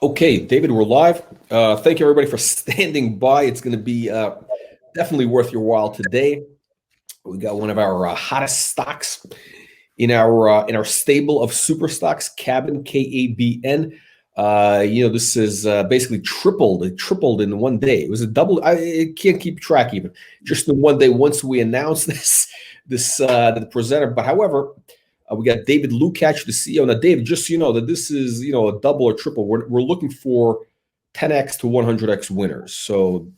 Okay, David, we're live. Thank you everybody for standing by. It's going to be definitely worth your while today. We got one of our hottest stocks in our stable of super stocks, KABN, KABN. This is basically tripled. It tripled in one day. It was a double. I can't keep track even. Just in one day. Once we announced the presenter. But however, we got David Lukacs, the CEO. Now, David, just so you know that this is a double or triple. We're looking for 10x to 100x winners. So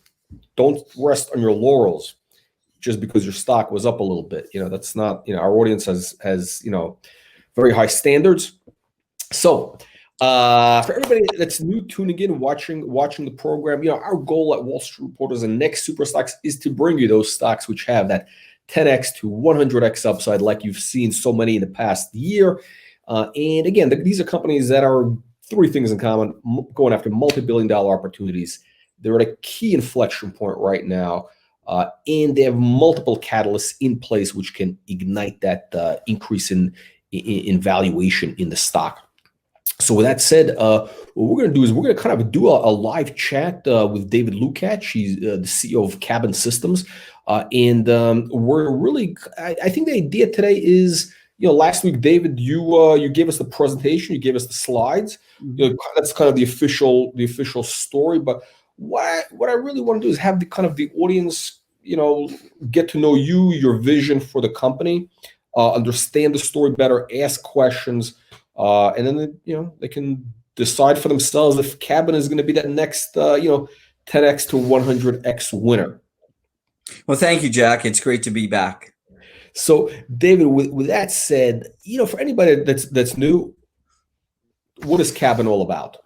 don't rest on your laurels just because your stock was up a little bit. That's not. Our audience has very high standards. So for everybody that's new, tuning in, watching the program, our goal at Wall Street Reporters and Next Super Stocks is to bring you those stocks which have that 10x to 100x upside, like you've seen so many in the past year. And again, these are companies that are three things in common: going after multi-billion-dollar opportunities. They're at a key inflection point right now, and they have multiple catalysts in place which can ignite that increase in valuation in the stock. So with that said, what we're going to do is we're going to kind of do a live chat with David Lukacs. He's the CEO of KABN Systems. And we're really, I think the idea today is, last week, David, you gave us the presentation, you gave us the slides. That's kind of the official story. But what I really want to do is have the audience, get to know you, your vision for the company, understand the story better, ask questions. And then they can decide for themselves if KABN is going to be that next 10x to 100x winner. Well, thank you, Jack. It's great to be back. So, David, with that said, for anybody that's new, what is KABN all about?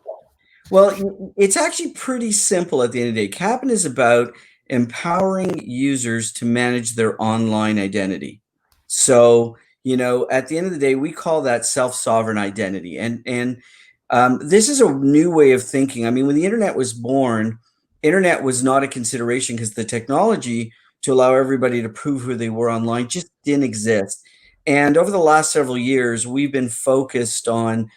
Well, it's actually pretty simple at the end of the day. KABN is about empowering users to manage their online identity. So, at the end of the day, we call that self-sovereign identity. And this is a new way of thinking. I mean, when the internet was born, internet was not a consideration because the technology to allow everybody to prove who they were online just didn't exist. And over the last several years, we've been focused on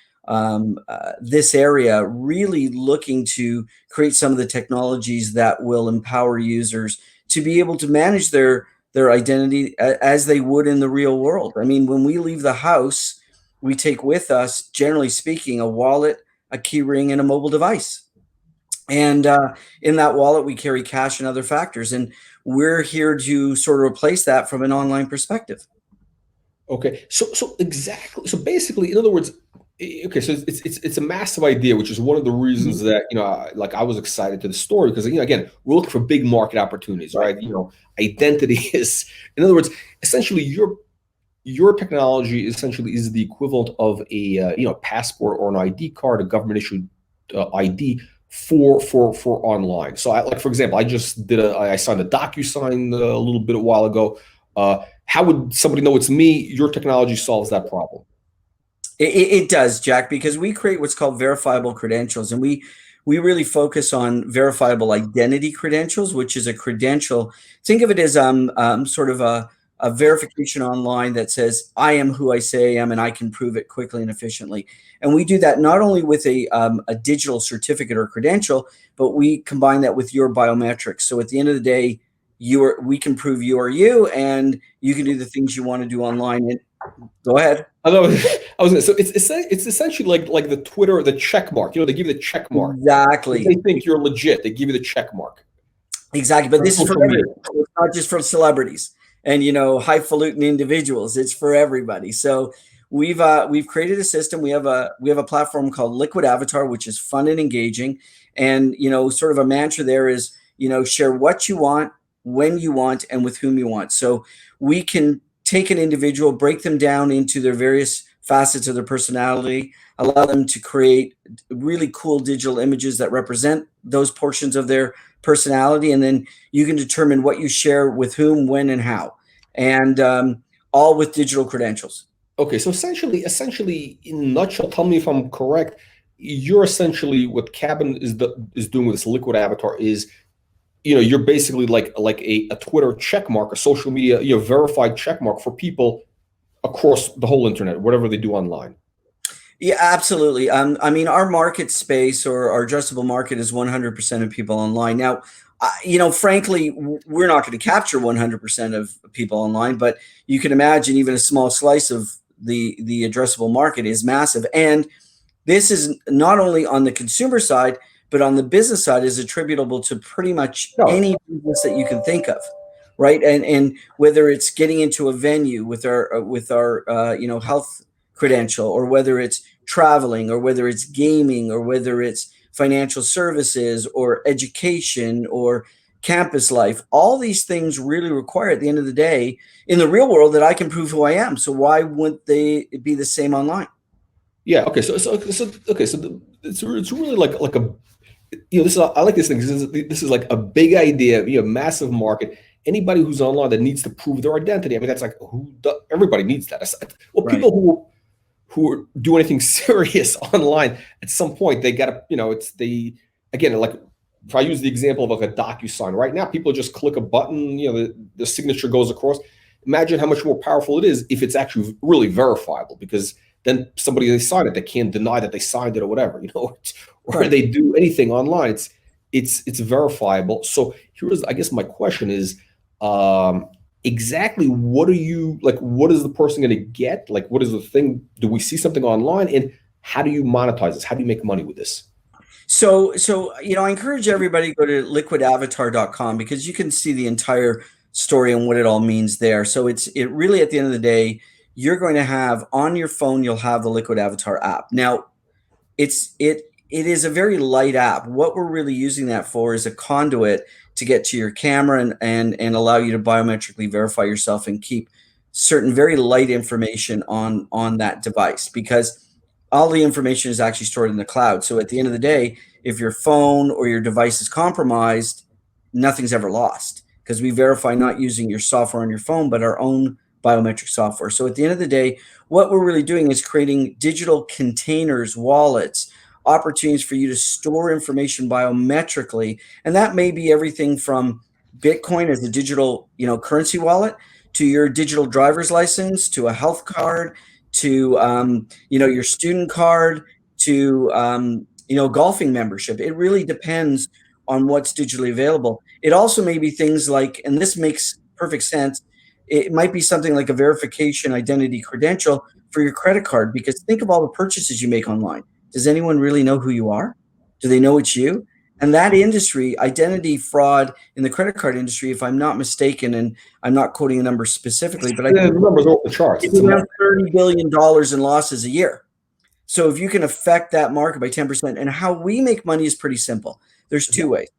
this area, really looking to create some of the technologies that will empower users to be able to manage their identity as they would in the real world. I mean, when we leave the house, we take with us, generally speaking, a wallet, a key ring, and a mobile device. And in that wallet, we carry cash and other factors. And we're here to sort of replace that from an online perspective. Okay, so exactly. So basically, in other words, okay, so it's a massive idea, which is one of the reasons that I was excited to the story, because again, we're looking for big market opportunities, right? Identity is, in other words, essentially your technology essentially is the equivalent of a passport or an ID card, a government issued ID for online. So for example, I signed a DocuSign a little bit a while ago. How would somebody know it's me? Your technology solves that problem. It does, Jack, because we create what's called verifiable credentials, and we really focus on verifiable identity credentials, which is a credential. Think of it as sort of a verification online that says I am who I say I am, and I can prove it quickly and efficiently. And we do that not only with a digital certificate or credential, but we combine that with your biometrics. So at the end of the day, we can prove you are you, and you can do the things you want to do online. And go ahead. So it's essentially like the Twitter, the check mark. They give you the check mark. Exactly. They think you're legit. They give you the check mark. Exactly. But this is for everybody. It's not just for celebrities and highfalutin individuals. It's for everybody. So we've created a system. We have a platform called Liquid Avatar, which is fun and engaging. And sort of a mantra there is share what you want, when you want, and with whom you want. So we can take an individual, break them down into their various facets of their personality, allow them to create really cool digital images that represent those portions of their personality, and then you can determine what you share with whom, when, and how, and all with digital credentials. Okay, so essentially, in a nutshell, tell me if I'm correct. You're essentially what KABN is doing with this Liquid Avatar is, you're basically like a Twitter check mark, a social media verified check mark for people across the whole internet, whatever they do online. Yeah, absolutely. I mean, our market space or our addressable market is 100% of people online. Now, frankly, we're not going to capture 100% of people online, but you can imagine even a small slice of the addressable market is massive. And this is not only on the consumer side, but on the business side is attributable to pretty much No. any business that you can think of, right? And whether it's getting into a venue with our health credential, or whether it's traveling, or whether it's gaming, or whether it's financial services or education or campus life, all these things really require at the end of the day in the real world that I can prove who I am. So why wouldn't they be the same online? Yeah. Okay. It's really like a, this is, I like this thing. This is like a big idea, massive market. Anybody who's online that needs to prove their identity. I mean, that's like everybody needs that. Well, Right. people who do anything serious online at some point, they gotta, it's the, again, like if I use the example of like a DocuSign right now, people just click a button, the signature goes across. Imagine how much more powerful it is if it's actually really verifiable, because then somebody, they sign it, they can't deny that they signed it or whatever, or Right. they do anything online. It's verifiable. So here's, I guess my question is, exactly what are you like, what is the person going to get, like what is the thing, do we see something online, and how do you monetize this, how do you make money with this? So I encourage everybody to go to liquidavatar.com because you can see the entire story and what it all means there. So it really, at the end of the day, you're going to have on your phone, you'll have the Liquid Avatar app. Now, it is a very light app. What we're really using that for is a conduit to get to your camera and allow you to biometrically verify yourself and keep certain very light information on that device, because all the information is actually stored in the cloud. So at the end of the day, if your phone or your device is compromised, nothing's ever lost, because we verify not using your software on your phone, but our own biometric software. So at the end of the day, what we're really doing is creating digital containers, wallets, opportunities for you to store information biometrically. And that may be everything from Bitcoin as a digital, currency wallet, to your digital driver's license, to a health card, to your student card, to golfing membership. It really depends on what's digitally available. It also may be things like, and this makes perfect sense, it might be something like a verification identity credential for your credit card, because think of all the purchases you make online. Does anyone really know who you are? Do they know it's you? And that industry, identity fraud in the credit card industry, if I'm not mistaken, and I'm not quoting a number specifically, but I The think numbers off the charts, it's it's a around market. $30 billion in losses a year. So if you can affect that market by 10%, and how we make money is pretty simple. There's Yeah. two ways.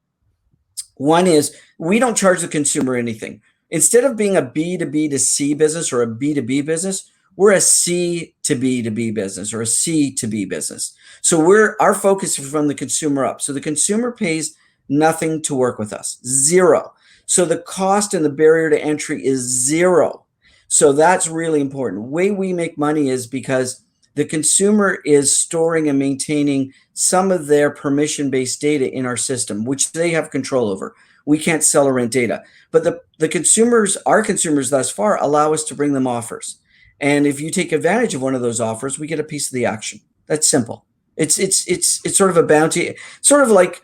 One is we don't charge the consumer anything. Instead of being a B2B to C business or a B2B business, we're a C to B to B business, or a C to B business. So our focus is from the consumer up. So the consumer pays nothing to work with us, zero. So the cost and the barrier to entry is zero. So that's really important. The way we make money is because the consumer is storing and maintaining some of their permission-based data in our system, which they have control over. We can't sell or rent data, but the consumers, our consumers thus far, allow us to bring them offers. And if you take advantage of one of those offers, we get a piece of the action. That's simple. It's sort of a bounty, sort of like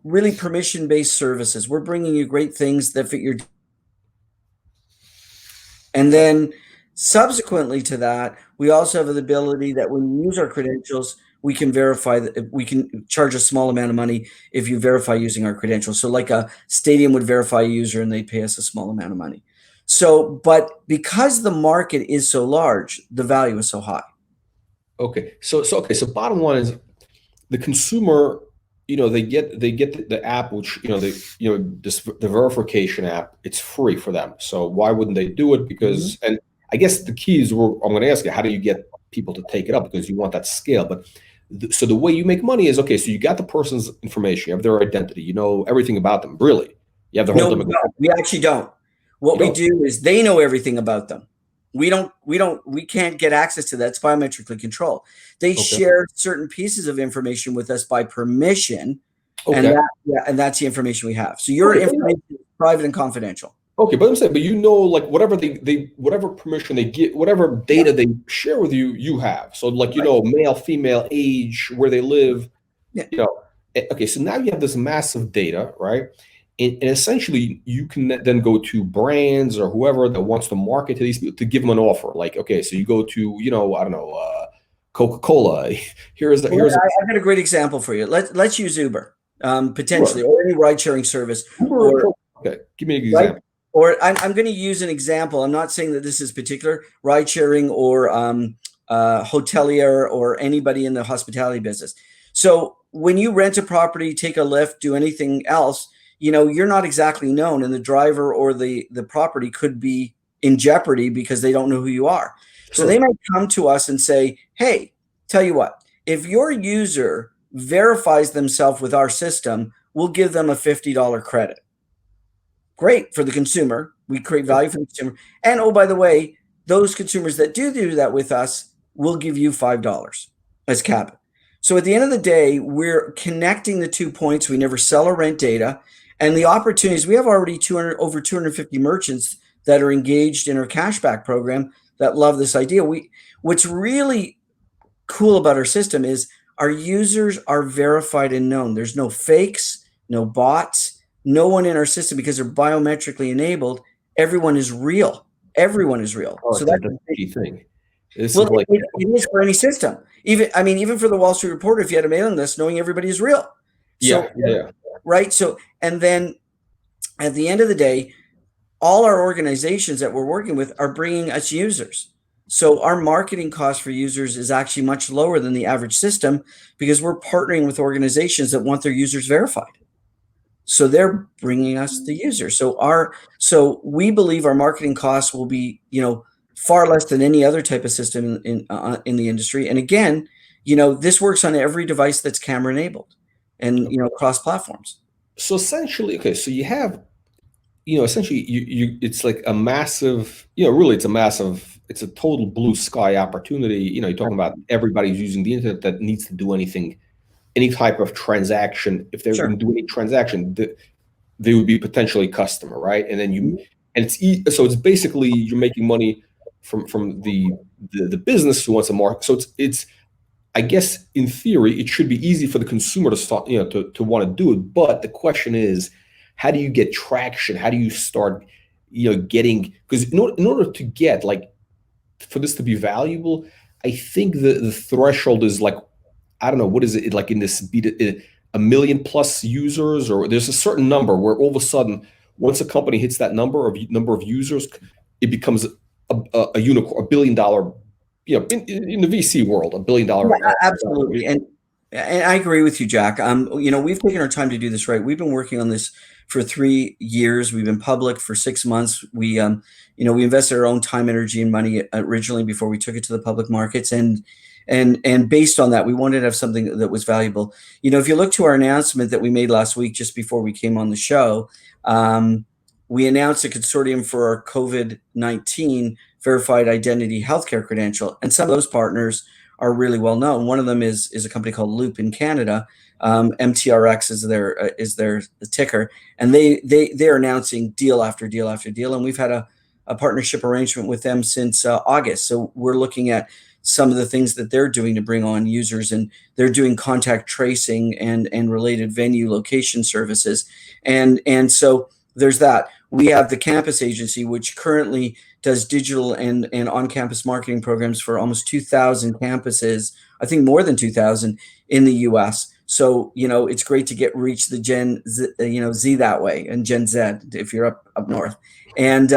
really permission-based services. We're bringing you great things that fit your. And then subsequently to that, we also have the ability that when you use our credentials, we can verify that we can charge a small amount of money if you verify using our credentials. So like a stadium would verify a user and they pay us a small amount of money. So, but because the market is so large, the value is so high. Okay. So bottom line is the consumer, they get the app, which, the verification app, it's free for them. So why wouldn't they do it? Because, and I guess the key is, I'm going to ask you, how do you get people to take it up? Because you want that scale. But so the way you make money is, okay, so you got the person's information, you have their identity, you know everything about them, really. You have the whole No, demographic. we actually don't. What You we don't. do is they know everything about them. We can't get access to that. It's biometrically controlled. They Okay. share certain pieces of information with us by permission, and Okay. and that's the information we have. So your Okay. information is private and confidential. Okay, but I'm saying, but like whatever whatever permission they get, whatever Yeah, data they share with you, you have. So like, right. male, female, age, where they live, Yeah, you know. Okay, so now you have this massive data, right? And essentially you can then go to brands or whoever that wants to market to these people to give them an offer. Like, okay, so you go to, I don't know, Coca-Cola. well, Here's a I've got a great example for you. Let's use Uber, potentially, sure. or any ride sharing service, Uber, or okay, give me an right. example. Or I'm going to use an example. I'm not saying that this is particular ride sharing or hotelier or anybody in the hospitality business. So when you rent a property, take a lift, do anything else, you're not exactly known, and the driver or the property could be in jeopardy because they don't know who you are. So they Sure. might come to us and say, "Hey, tell you what, if your user verifies themselves with our system, we'll give them a $50 credit." Great for the consumer. We create value for the consumer. And oh, by the way, those consumers that do that with us will give you $5 as KABN. So at the end of the day, we're connecting the 2 points. We never sell or rent data. And the opportunities, we have already over 250 merchants that are engaged in our cashback program that love this idea. What's really cool about our system is our users are verified and known. There's no fakes, no bots, no one in our system because they're biometrically enabled. Everyone is real. Everyone is real. Oh, So that's that's the key thing. This well, is like, it is for any system. Even for the Wall Street Reporter, if you had a mailing list, knowing everybody is real. yeah, So yeah. right. So and then at the end of the day, all our organizations that we're working with are bringing us users. So our marketing cost for users is actually much lower than the average system because we're partnering with organizations that want their users verified. So they're bringing us the users. So we believe our marketing costs will be, far less than any other type of system in the industry. And again, this works on every device that's camera enabled and across platforms. So essentially, okay, so you have, essentially it's like a massive, really it's a total blue sky opportunity. You're talking about everybody's using the internet that needs to do any type of transaction. If they're going Sure. to do any transaction, they would be potentially a customer, right? And then Mhm. so it's basically you're making money from the business who wants to market. So it's I guess in theory, it should be easy for the consumer to start, to want to do it. But the question is, how do you get traction? How do you start, getting, because in order to get like for this to be valuable, I think the threshold is like, I don't know, what is it like in this a million plus users, or there's a certain number where all of a sudden, once a company hits that number of users, it becomes a unicorn, $1 billion, in the VC world, $1 billion. Yeah, absolutely. And I agree with you, Jack. We've taken our time to do this right. We've been working on this for 3 years. We've been public for 6 months. We invested our own time, energy, and money originally before we took it to the public markets. And based on that, we wanted to have something that was valuable. If you look to our announcement that we made last week, just before we came on the show, we announced a consortium for our COVID-19 verified identity healthcare credential. And some of those partners are really well known. One of them is a company called Loop in Canada. MTRX is their ticker, and they're announcing deal after deal after deal. And we've had a partnership arrangement with them since August. So we're looking at some of the things that they're doing to bring on users, and they're doing contact tracing and related venue location services, and so there's that. We have the campus agency, which currently does digital and on-campus marketing programs for almost 2,000 campuses, I think more than 2,000 in the US. So, it's great to reach the Gen Z, Z that way, and Gen Z if you're up north. And,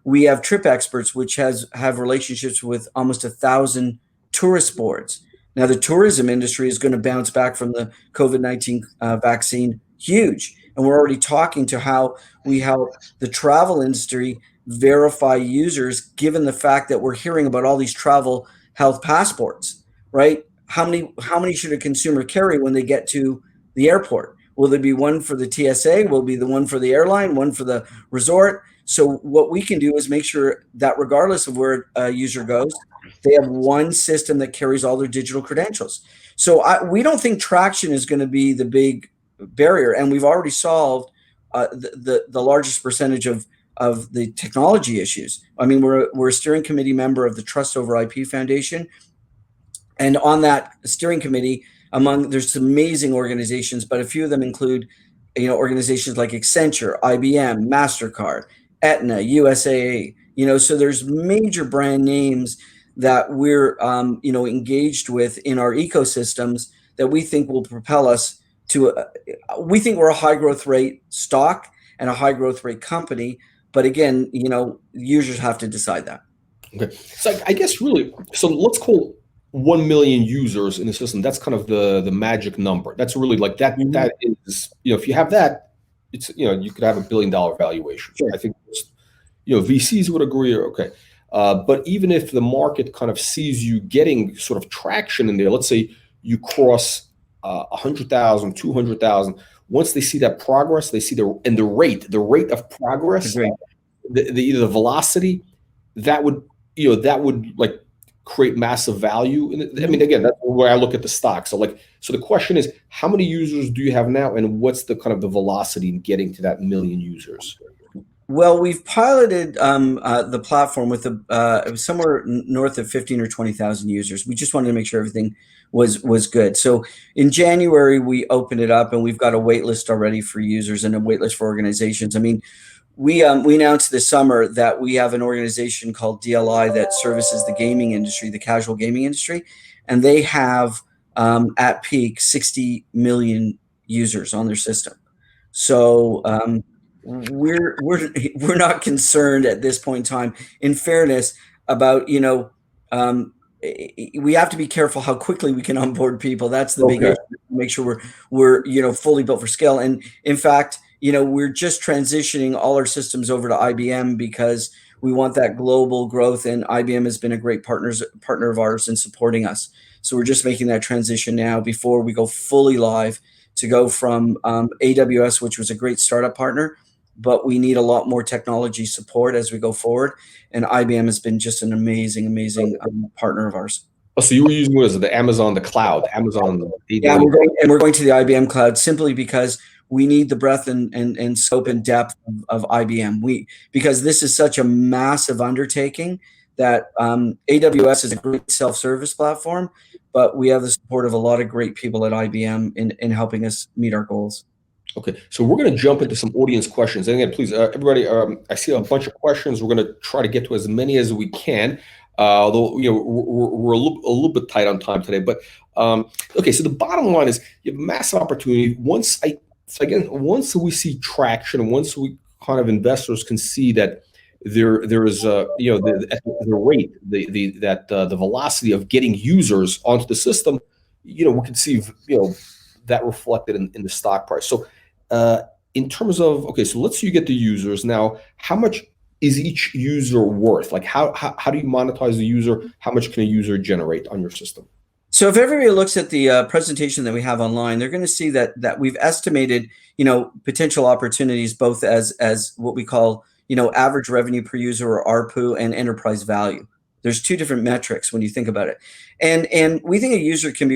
we have Trip Experts, which have relationships with almost 1,000 tourist boards. Now, the tourism industry is going to bounce back from the COVID-19 vaccine huge. And we're already talking to how we help the travel industry verify users, given the fact that we're hearing about all these travel health passports, right? How many should a consumer carry when they get to the airport? Will there be one for the TSA? Will be the one for the airline, one for the resort? So what we can do is make sure that regardless of where a user goes, they have one system that carries all their digital credentials. So we don't think traction is going to be the big barrier, and we've already solved the largest percentage of the technology issues. I mean, we're a steering committee member of the Trust Over IP Foundation, and on that steering committee, there's some amazing organizations, but a few of them include, organizations like Accenture, IBM, MasterCard, Aetna, USAA. So there's major brand names that we're engaged with in our ecosystems that we think will propel us to. We think we're a high growth rate stock and a high growth rate company, but again, users have to decide that. Okay, so I guess really, so let's call 1 million users in the system. That's kind of the magic number. That's really like that. Mhm. That is, if you have that, it's you could have $1 billion valuation. Sure. I think VCs would agree. Okay, but even if the market kind of sees you getting sort of traction in there, let's say you cross 100,000, 200,000. Once they see that progress, they see the rate of progress, Agreed. either the velocity, that would like create massive value. I mean, again, that's where I look at the stock. So the question is, how many users do you have now, and what's the kind of the velocity in getting to that 1 million users? Well, we've piloted the platform with somewhere north of 15 or 20,000 users. We just wanted to make sure everything was good. So in January, we opened it up, and we've got a wait list already for users and a wait list for organizations. I mean, we announced this summer that we have an organization called DLI that services the gaming industry, the casual gaming industry, and they have at peak 60 million users on their system. So we're not concerned at this point in time. In fairness, about we have to be careful how quickly we can onboard people. That's the big issue. Make sure we're fully built for scale. And in fact, we're just transitioning all our systems over to IBM because we want that global growth, and IBM has been a great partner of ours in supporting us. So we're just making that transition now before we go fully live, to go from AWS, which was a great startup partner, but we need a lot more technology support as we go forward. And IBM has been just an amazing partner of ours. Oh, so you were using, what is it, the Amazon, the cloud, Amazon? Yeah, we're going to the IBM cloud simply because we need the breadth and scope and depth of IBM. Because this is such a massive undertaking that AWS is a great self-service platform, but we have the support of a lot of great people at IBM in helping us meet our goals. Okay, so we're going to jump into some audience questions. And again, please, everybody, I see a bunch of questions. We're going to try to get to as many as we can. Although we're a little bit tight on time today, but okay. So the bottom line is, you have a massive opportunity. Once we see traction, and once we kind of investors can see that there is the rate, the velocity of getting users onto the system, we can see that reflected in the stock price. So in terms of, okay, so let's say you get the users now. How much is each user worth? Like how do you monetize the user? How much can a user generate on your system? So if everybody looks at the presentation that we have online, they're going to see that we've estimated, potential opportunities both as what we call, average revenue per user, or ARPU, and enterprise value. There's two different metrics when you think about it. And we think a user can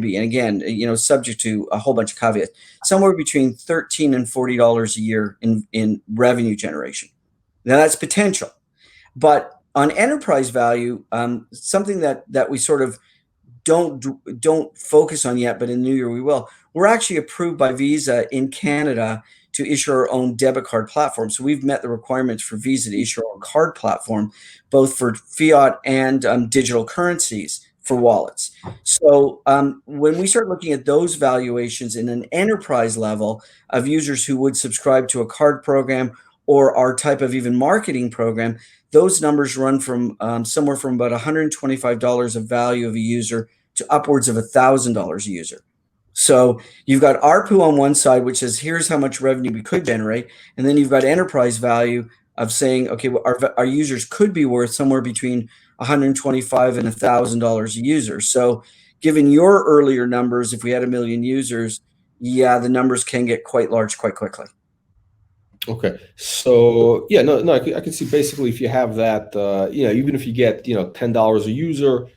be, and again, subject to a whole bunch of caveats, somewhere between $13 and $40 a year in revenue generation. Now that's potential. But on enterprise value, something that we sort of don't focus on yet, but in the new year we will. We're actually approved by Visa in Canada to issue our own debit card platform. So we've met the requirements for Visa to issue our own card platform, both for fiat and digital currencies for wallets. So when we start looking at those valuations in an enterprise level of users who would subscribe to a card program or our type of even marketing program, those numbers run from somewhere from about $125 of value of a user to upwards of $1,000 a user. So you've got ARPU on one side, which says, here's how much revenue we could generate. And then you've got enterprise value of saying, okay, well, our users could be worth somewhere between $125 and $1,000 a user. So given your earlier numbers, if we had 1 million users, yeah, the numbers can get quite large quite quickly. Okay, so yeah, no, I can see basically if you have that, even if you get $10 a user,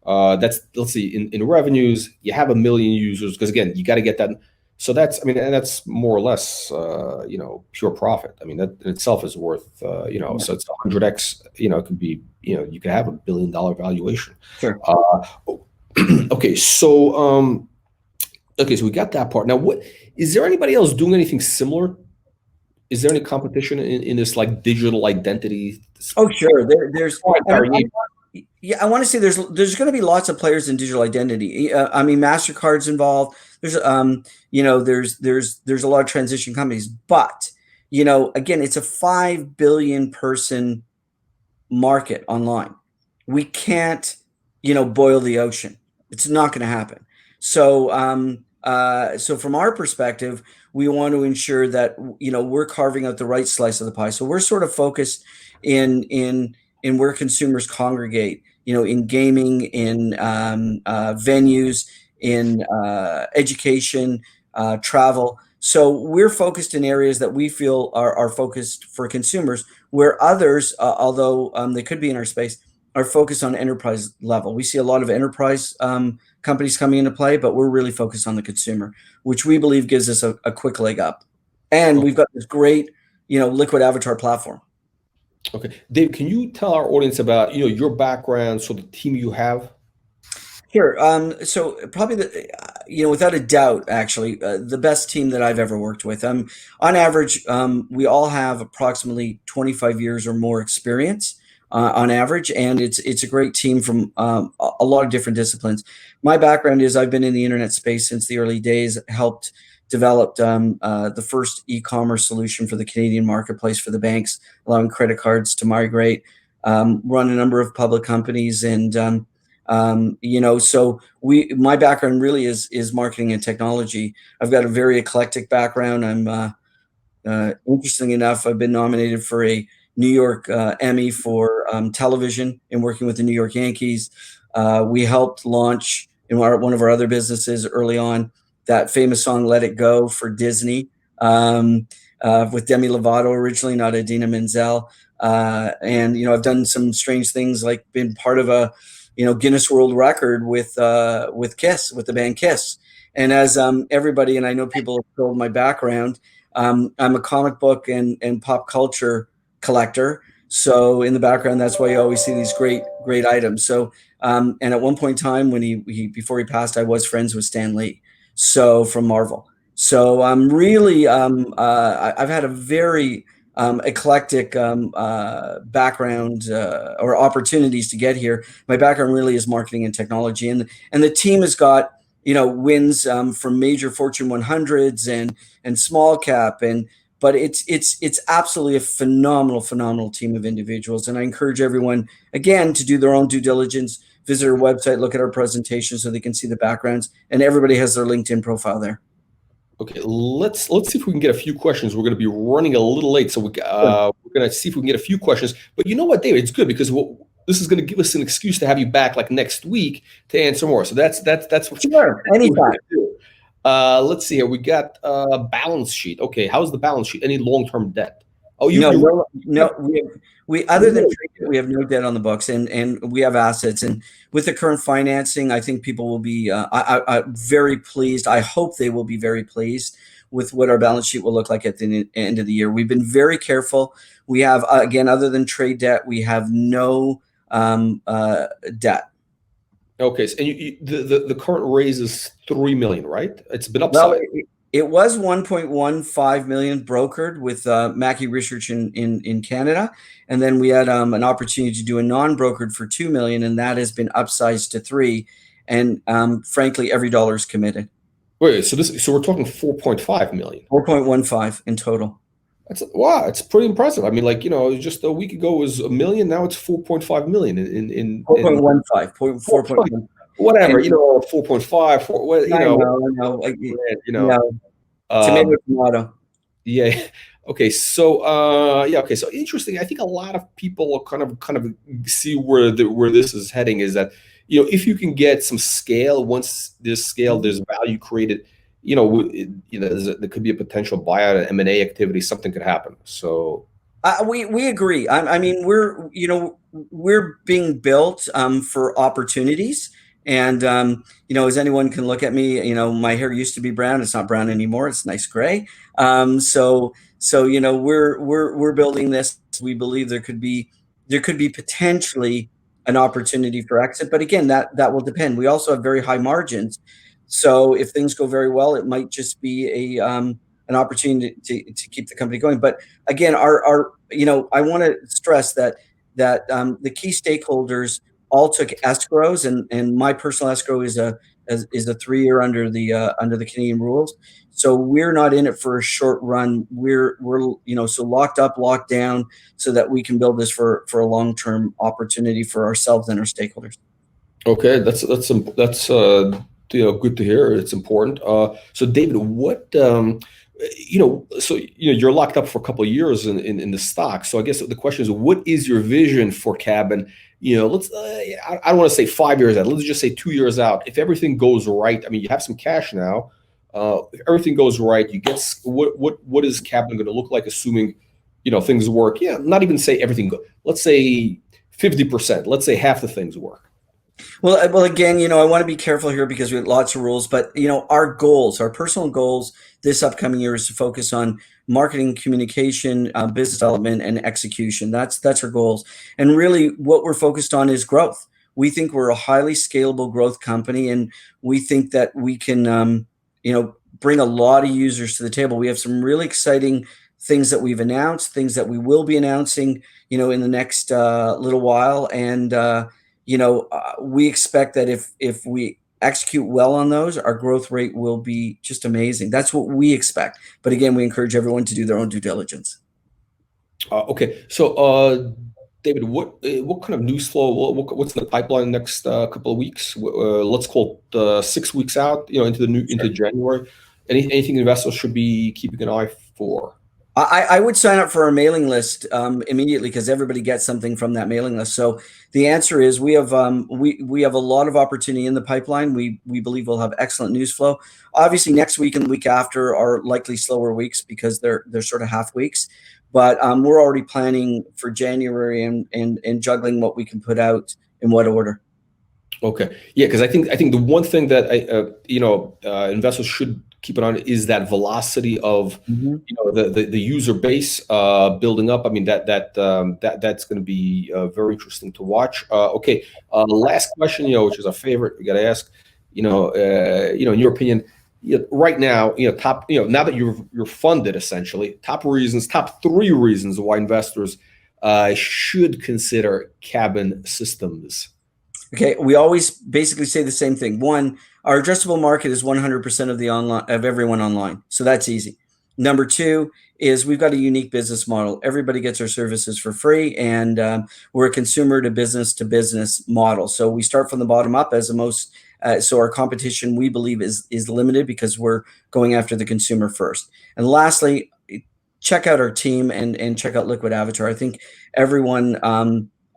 that's, let's see, in revenues, you have 1 million users, because again, you got to get that. So that's, I mean, and that's more or less, pure profit. I mean, that in itself is worth, Yeah, so it's 100x, it could be, you could have $1 billion valuation. sure. Oh, okay. So we got that part. Now, is there anybody else doing anything similar? Is there any competition in this like digital identity? Oh, sure. There's, and Barry, yeah, I want to say there's going to be lots of players in digital identity. I mean, Mastercard's involved. There's there's a lot of transition companies, but again, it's a 5 billion person market online. We can't, boil the ocean. It's not going to happen. So from our perspective, we want to ensure that we're carving out the right slice of the pie. So we're sort of focused in where consumers congregate. In gaming, in venues, in education, travel. So we're focused in areas that we feel are focused for consumers, where others, although they could be in our space, are focused on enterprise level. We see a lot of enterprise companies coming into play, but we're really focused on the consumer, which we believe gives us a quick leg up. And we've got this great, liquid avatar platform. okay, Dave, can you tell our audience about your background, so the team you have? Sure. So probably without a doubt, actually, the best team that I've ever worked with. On average, we all have approximately 25 years or more experience on average, and it's a great team from a lot of different disciplines. My background is I've been in the internet space since the early days, helped develop the first e-commerce solution for the Canadian marketplace for the banks, allowing credit cards to migrate, run a number of public companies, and so my background really is marketing and technology. I've got a very eclectic background. I'm interestingly enough, I've been nominated for a New York Emmy for television in working with the New York Yankees. We helped launch in one of our other businesses early on that famous song "Let It Go" for Disney, with Demi Lovato originally, not Idina Menzel. And I've done some strange things, like been part of a Guinness World Record with Kiss, with the band Kiss. And as everybody, and I know people have told my background, I'm a comic book and pop culture collector. So in the background, that's why you always see these great items. So and at one point in time, when he before he passed, I was friends with Stan Lee, so from Marvel. So I'm really I've had a very eclectic background or opportunities to get here. My background really is marketing and technology, and the team has got wins from major Fortune 100s and small cap, but it's absolutely a phenomenal team of individuals, and I encourage everyone again to do their own due diligence, visit our website, look at our presentation so they can see the backgrounds, and everybody has their LinkedIn profile there. Okay, let's see if we can get a few questions. We're going to be running a little late, so we're going to see if we can get a few questions. But you know what, David? It's good because this is going to give us an excuse to have you back like next week to answer more. So that's what Sure, anytime. do. Let's see here. We got a balance sheet. Okay, how's the balance sheet? Any long-term debt? Oh, no. We other than trade, we have no debt on the books, and we have assets. And with the current financing, I think people will be very pleased. I hope they will be very pleased with what our balance sheet will look like at the end of the year. We've been very careful. We have again, other than trade debt, we have no debt. Okay, so, and the current raise is 3 million, right? It's been upside. Well, it was 1.15 million brokered with Mackey Research in Canada, and then we had an opportunity to do a non-brokered for 2 million, and that has been upsized to 3. And frankly, every dollar is committed. Wait, so we're talking 4.5 million. 4.15 in total. Wow, it's pretty impressive. I mean, like, just a week ago it was a million, now it's 4.5 million in 4.15, 4.1. Whatever, 4.5, tomato. Yeah. Okay. So, okay. So interesting. I think a lot of people kind of see where this is heading is that, if you can get some scale, once there's scale, there's value created, there could be a potential buyout, M&A activity, something could happen. So we agree. I mean, we're being built for opportunities, And as anyone can look at me, my hair used to be brown. It's not brown anymore. It's nice gray. So we're building this. We believe there could be potentially an opportunity for exit, but again, that will depend. We also have very high margins, so if things go very well, it might just be an opportunity to keep the company going. But again, I want to stress that the key stakeholders all took escrows, and my personal escrow is a 3-year under the Canadian rules. So we're not in it for a short run. We're so locked up, locked down, so that we can build this for a long-term opportunity for ourselves and our stakeholders. Okay, that's good to hear. It's important. So David, what you're locked up for a couple of years in the stock. So I guess the question is, what is your vision for KABN? Let's I don't want to say 5 years out. Let's just say 2 years out. If everything goes right, I mean, you have some cash now. If everything goes right, you get what is KABN going to look like, assuming things work? Yeah, not even say everything. Let's say 50%. Let's say half the things work. Well, again, I want to be careful here because we have lots of rules, but our goals, our personal goals this upcoming year is to focus on marketing, communication, business development, and execution. That's our goals. And really what we're focused on is growth. We think we're a highly scalable growth company, and we think that we can, bring a lot of users to the table. We have some really exciting things that we've announced, things that we will be announcing, in the next little while. And, we expect that if we execute well on those, our growth rate will be just amazing. That's what we expect. But again, we encourage everyone to do their own due diligence. Okay, so David, what kind of news flow? What's the pipeline next couple of weeks? Let's call it 6 weeks out, into January. Anything investors should be keeping an eye for? I would sign up for our mailing list immediately, because everybody gets something from that mailing list. So the answer is we have a lot of opportunity in the pipeline. We believe we'll have excellent news flow. Obviously, next week and the week after are likely slower weeks because they're sort of half weeks. But we're already planning for January and juggling what we can put out in what order. Okay, yeah, because I think the one thing that investors should keep an eye on is that velocity of the user base building up. I mean that's going to be very interesting to watch. Okay, last question, which is our favorite. We got to ask, in your opinion, right now, top, now that you're funded, essentially, top 3 reasons why investors should consider KABN Systems. Okay, we always basically say the same thing. One, our addressable market is 100% of everyone online, so that's easy. Number 2 is we've got a unique business model. Everybody gets our services for free, and we're a consumer to business model. So we start from the bottom up as the most. So our competition, we believe, is limited because we're going after the consumer first. And lastly, check out our team and check out Liquid Avatar. I think everyone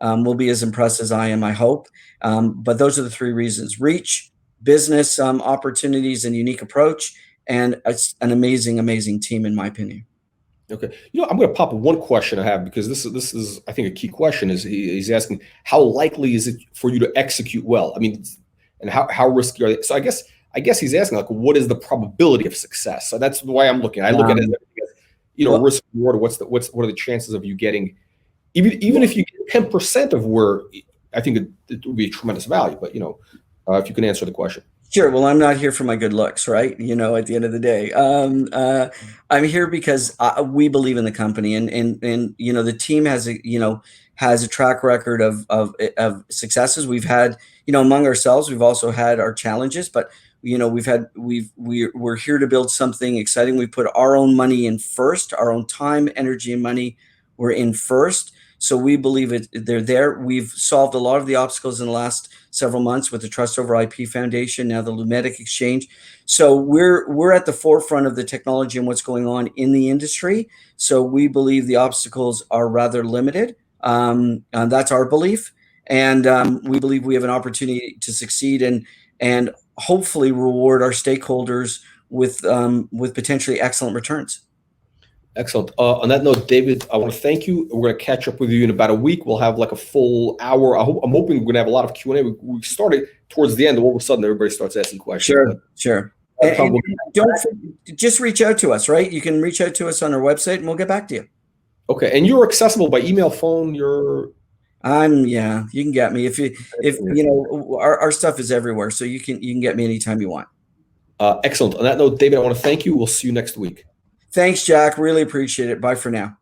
will be as impressed as I am, I hope. But those are the 3 reasons: reach, business opportunities and unique approach, and it's an amazing team, in my opinion. Okay, I'm going to pop one question I have, because this is I think a key question. Is he's asking, how likely is it for you to execute well? I mean, and how risky are they? So I guess he's asking, like, what is the probability of success? So that's the way I'm looking. I look at it as, risk reward. What are the chances of you getting, even if you get 10% of where, I think it would be a tremendous value. But if you can answer the question. Sure. Well, I'm not here for my good looks, right? At the end of the day, I'm here because we believe in the company, and the team has a track record of successes. We've had, among ourselves, we've also had our challenges, but we're here to build something exciting. We put our own money in first, our own time, energy, and money we're in first. So we believe they're there. We've solved a lot of the obstacles in the last several months with the Trust Over IP Foundation, now the Lumetic Exchange. So we're at the forefront of the technology and what's going on in the industry. So we believe the obstacles are rather limited. And that's our belief. And we believe we have an opportunity to succeed and hopefully reward our stakeholders with potentially excellent returns. Excellent. On that note, David, I want to thank you. We're going to catch up with you in about a week. We'll have like a full hour. I'm hoping we're going to have a lot of Q&A. We started towards the end, all of a sudden, everybody starts asking questions. Sure, But sure. that's And probably don't just reach out to us, right? You can reach out to us on our website, and we'll get back to you. okay. And you're accessible by email, phone. Yeah, you can get me if you know our stuff is everywhere, so you can get me anytime you want. Excellent. On that note, David, I want to thank you. We'll see you next week. Thanks, Jack. Really appreciate it. Bye for now.